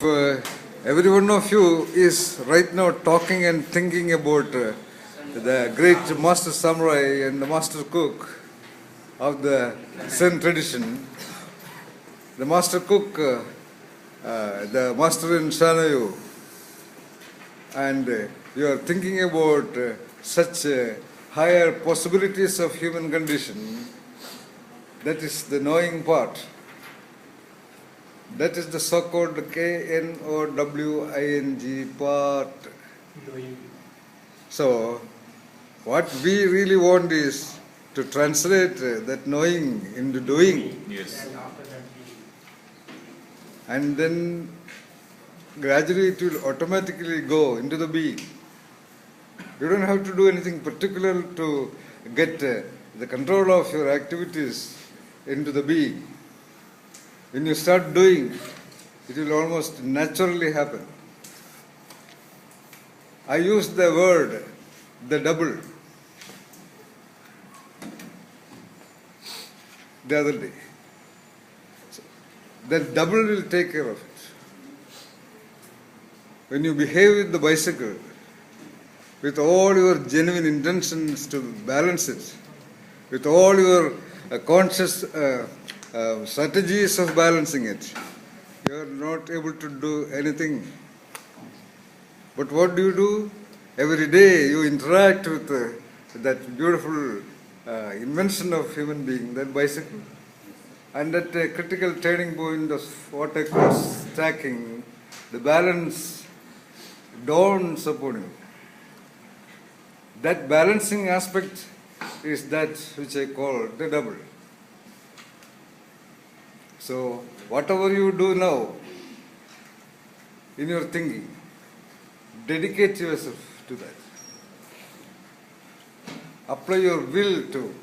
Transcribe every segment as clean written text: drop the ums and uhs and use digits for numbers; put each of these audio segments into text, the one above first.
Every one of you is right now talking and thinking about the great master samurai and the master cook of the Zen tradition. The master cook, the master in Shanayu, and you are thinking about such higher possibilities of human condition. That is the knowing part. That is the so-called KNOWING part. So, what we really want is to translate that knowing into doing. Yes. And then gradually it will automatically go into the being. You don't have to do anything particular to get the control of your activities into the being. When you start doing, it will almost naturally happen. I used the word, the double, the other day. So, that double will take care of it. When you behave with the bicycle, with all your genuine intentions to balance it, with all your conscious strategies of balancing it, you are not able to do anything. But what do? Every day you interact with that beautiful invention of human being, that bicycle. And at a critical turning point of what I call stacking, the balance dawns upon you. That balancing aspect is that which I call the double. So, whatever you do now in your thinking, dedicate yourself to that. Apply your will to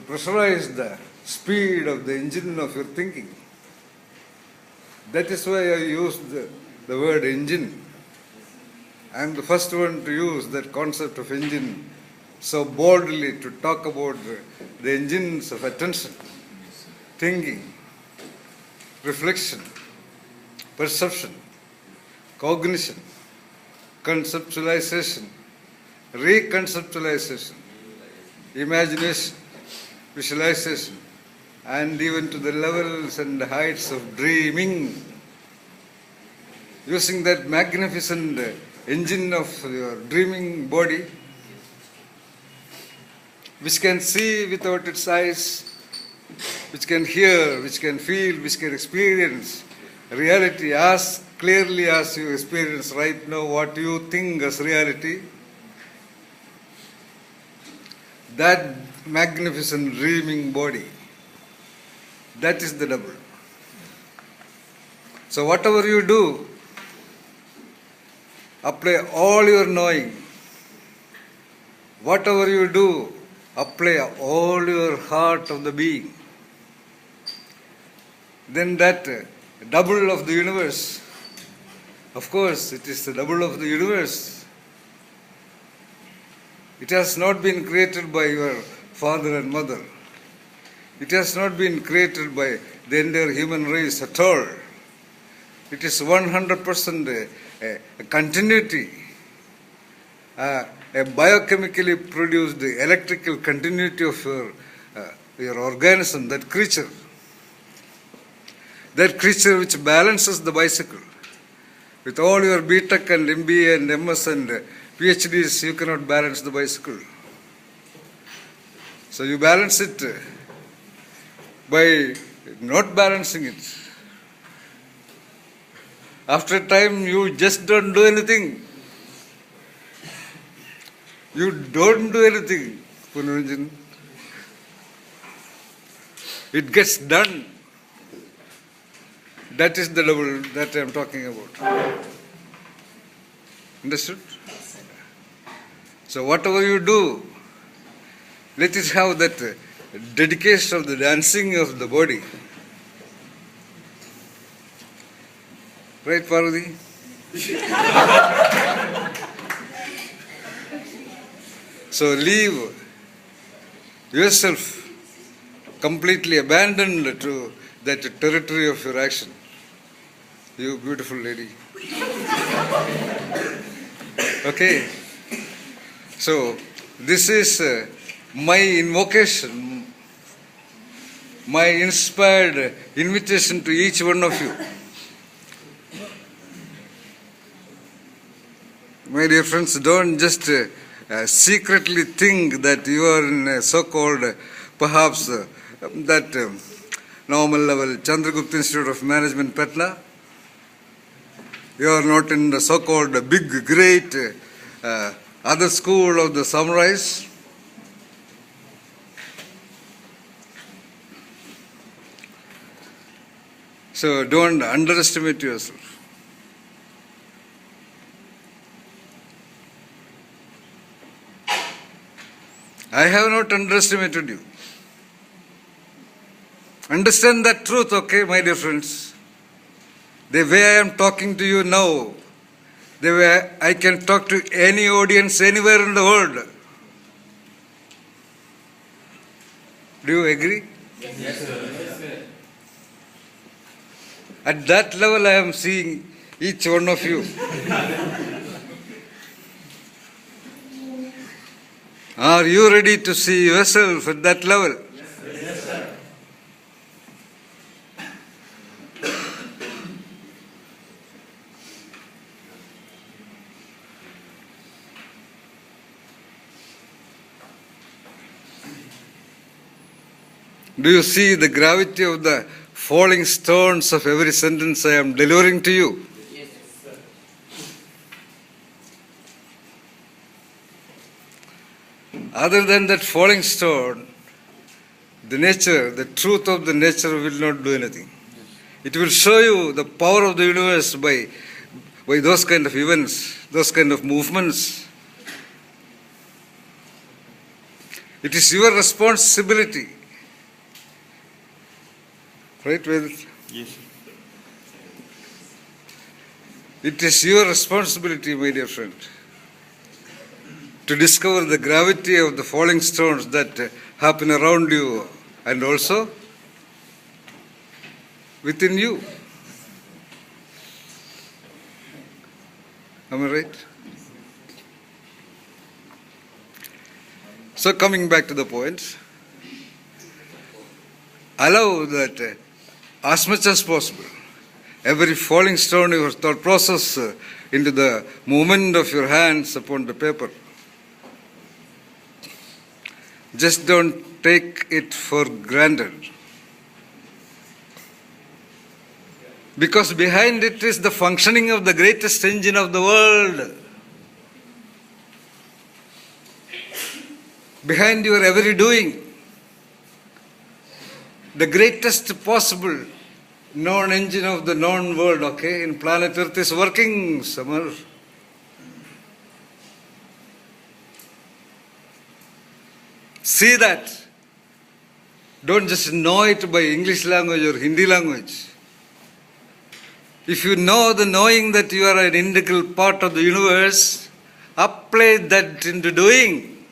pressurize the speed of the engine of your thinking. That is why I used the word engine. I am the first one to use that concept of engine so boldly to talk about the engines of attention, thinking, reflection, perception, cognition, conceptualization, reconceptualization, imagination, visualization, and even to the levels and heights of dreaming. Using that magnificent engine of your dreaming body, which can see without its eyes, which can hear, which can feel, which can experience reality as clearly as you experience right now what you think as reality. That magnificent dreaming body, that is the double. So whatever you do, apply all your knowing. Whatever you do, apply all your heart of the being. Then that double of the universe, of course, it is the double of the universe. It has not been created by your father and mother. It has not been created by the entire human race at all. It is 100% a continuity, a biochemically produced electrical continuity of your organism, that creature which balances the bicycle. With all your BTech and MBA and MS and PhDs, you cannot balance the bicycle. So you balance it by not balancing it. After a time, you just don't do anything. You don't do anything, Punaranjan. It gets done. That is the double that I am talking about. Understood? So whatever you do, let it have that dedication of the dancing of the body. Right, Parvati? So leave yourself completely abandoned to that territory of your action. You beautiful lady. Okay. So, this is my invocation, my inspired invitation to each one of you. My dear friends, don't just secretly think that you are in a so-called, perhaps, that normal level Chandragupta Institute of Management, Patna. You are not in the so-called big, great other school of the samurais. So don't underestimate yourself. I have not underestimated you. Understand that truth, okay, my dear friends. The way I am talking to you now, the way I can talk to any audience anywhere in the world. Do you agree? Yes, sir. Yes, sir. At that level I am seeing each one of you. Are you ready to see yourself at that level? Yes, sir. Do you see the gravity of the falling stones of every sentence I am delivering to you? Yes, sir. Other than that falling stone, the nature, the truth of the nature will not do anything. It will show you the power of the universe by those kind of events, those kind of movements. It is your responsibility. Right, Vedant? Yes, sir. It is your responsibility, my dear friend, to discover the gravity of the falling stones that happen around you and also within you. Am I right? So coming back to the point, allow that as much as possible, every falling stone in your thought process into the movement of your hands upon the paper. Just don't take it for granted. Because behind it is the functioning of the greatest engine of the world. Behind your every doing, the greatest possible known engine of the known world, okay, in planet Earth is working, Samar. See that. Don't just know it by English language or Hindi language. If you know the knowing that you are an integral part of the universe, apply that into doing.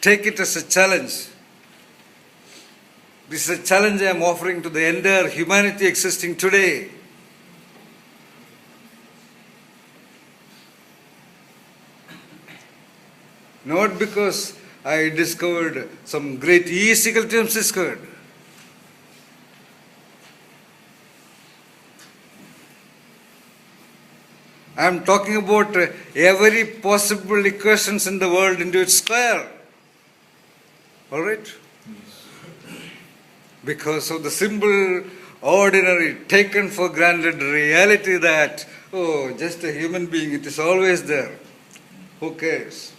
Take it as a challenge. This is a challenge I am offering to the entire humanity existing today. Not because I discovered some great E-Eagle terms discovered. I am talking about every possible equations in the world into its square. All right? Because of the simple, ordinary, taken for granted reality that, oh, just a human being, it is always there. Who cares?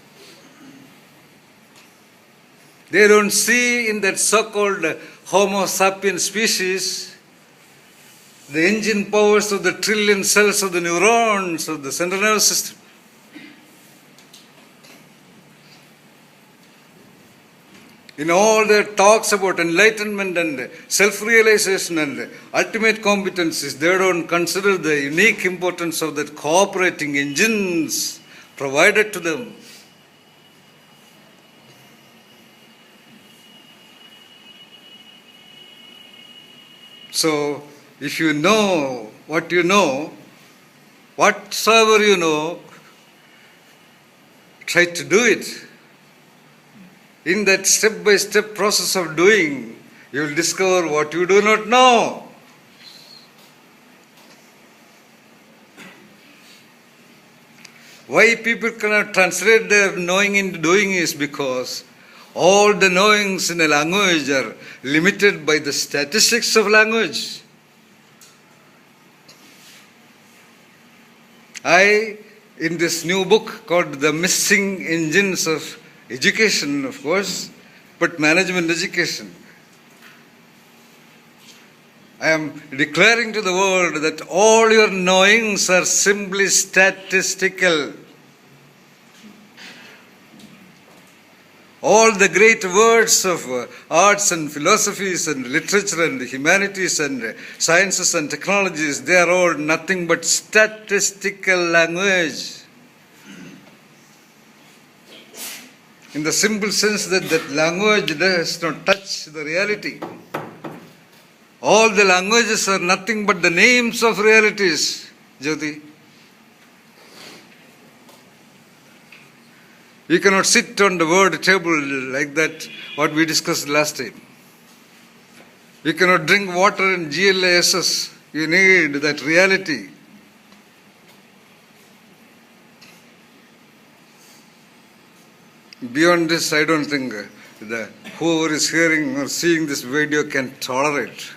They don't see in that so-called Homo sapiens species the engine powers of the trillion cells of the neurons of the central nervous system. In all their talks about enlightenment and self-realization and ultimate competencies, they don't consider the unique importance of that cooperating engines provided to them. So, if you know, whatsoever you know, try to do it. In that step-by-step process of doing, you will discover what you do not know. Why people cannot translate their knowing into doing is because all the knowings in a language are limited by the statistics of language. In this new book called The Missing Engines of Education, of course, but management education, I am declaring to the world that all your knowings are simply statistical. All the great words of arts and philosophies and literature and humanities and sciences and technologies, they are all nothing but statistical language. In the simple sense that that language does not touch the reality. All the languages are nothing but the names of realities, Jyoti. You cannot sit on the word table like that, what we discussed last time. You cannot drink water in GLASS. You need that reality. Beyond this, I don't think whoever is hearing or seeing this video can tolerate.